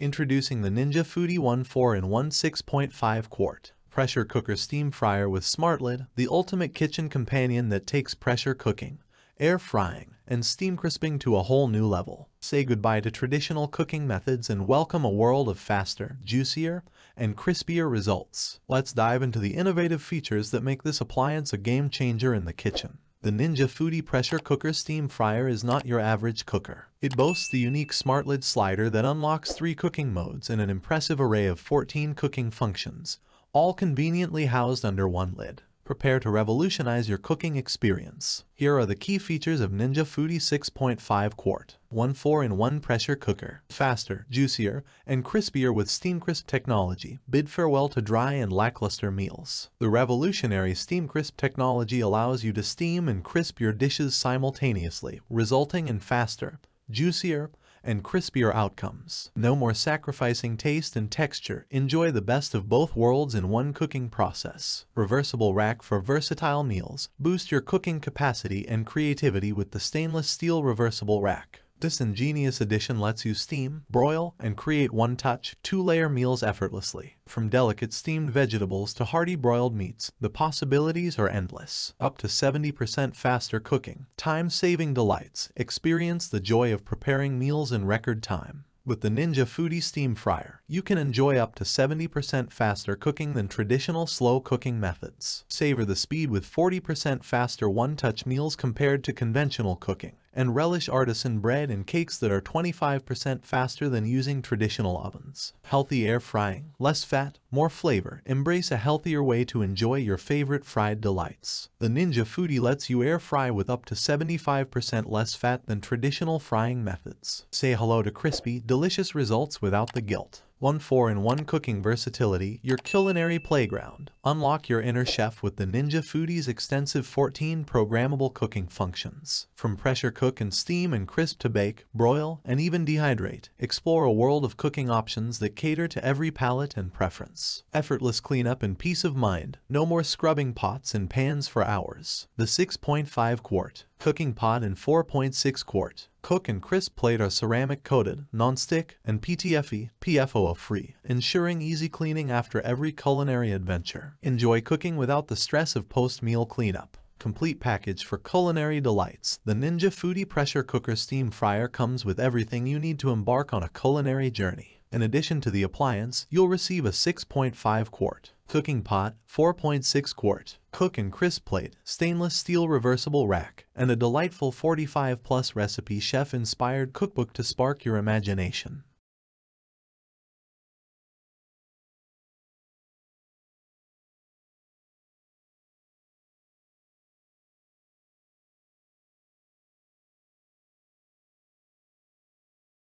Introducing the Ninja Foodi 4-in-1 6.5 quart pressure cooker steam fryer with Smartlid, the ultimate kitchen companion that takes pressure cooking, air frying, and steam crisping to a whole new level. Say goodbye to traditional cooking methods and welcome a world of faster, juicier, and crispier results. Let's dive into the innovative features that make this appliance a game changer in the kitchen. The Ninja Foodi pressure cooker steam fryer is not your average cooker. It boasts the unique Smartlid slider that unlocks 3 cooking modes and an impressive array of 14 cooking functions, all conveniently housed under one lid. Prepare to revolutionize your cooking experience. Here are the key features of Ninja Foodi 6.5 quart. 4-in-1 pressure cooker. Faster, juicier, and crispier with Steamcrisp technology. Bid farewell to dry and lackluster meals. The revolutionary Steamcrisp technology allows you to steam and crisp your dishes simultaneously, resulting in faster, juicier, and crispier outcomes. No more sacrificing taste and texture. Enjoy the best of both worlds in one cooking process. Reversible rack for versatile meals. Boost your cooking capacity and creativity with the stainless steel reversible rack. This ingenious addition lets you steam, broil, and create one-touch, 2-layer meals effortlessly. From delicate steamed vegetables to hearty broiled meats, the possibilities are endless. Up to 70% faster cooking. Time-saving delights. Experience the joy of preparing meals in record time. With the Ninja Foodi steam fryer, you can enjoy up to 70% faster cooking than traditional slow cooking methods. Savor the speed with 40% faster one-touch meals compared to conventional cooking, and relish artisan bread and cakes that are 25% faster than using traditional ovens. Healthy air frying, less fat, more flavor. Embrace a healthier way to enjoy your favorite fried delights. The Ninja Foodi lets you air fry with up to 75% less fat than traditional frying methods. Say hello to crispy, delicious results without the guilt. 4-in-1 cooking versatility, your culinary playground. Unlock your inner chef with the Ninja Foodi's extensive 14 programmable cooking functions. From pressure cook and steam and crisp to bake, broil, and even dehydrate, explore a world of cooking options that cater to every palate and preference. Effortless cleanup and peace of mind. No more scrubbing pots and pans for hours. The 6.5 quart cooking pot and 4.6 quart cook and crisp plate are ceramic coated, non-stick, and PFOA free, ensuring easy cleaning after every culinary adventure. Enjoy cooking without the stress of post-meal cleanup. Complete package for culinary delights. The Ninja Foodi pressure cooker steam fryer comes with everything you need to embark on a culinary journey. In addition to the appliance, you'll receive a 6.5 quart cooking pot, 4.6 quart cook and crisp plate, stainless steel reversible rack, and a delightful 45+ recipe chef-inspired cookbook to spark your imagination.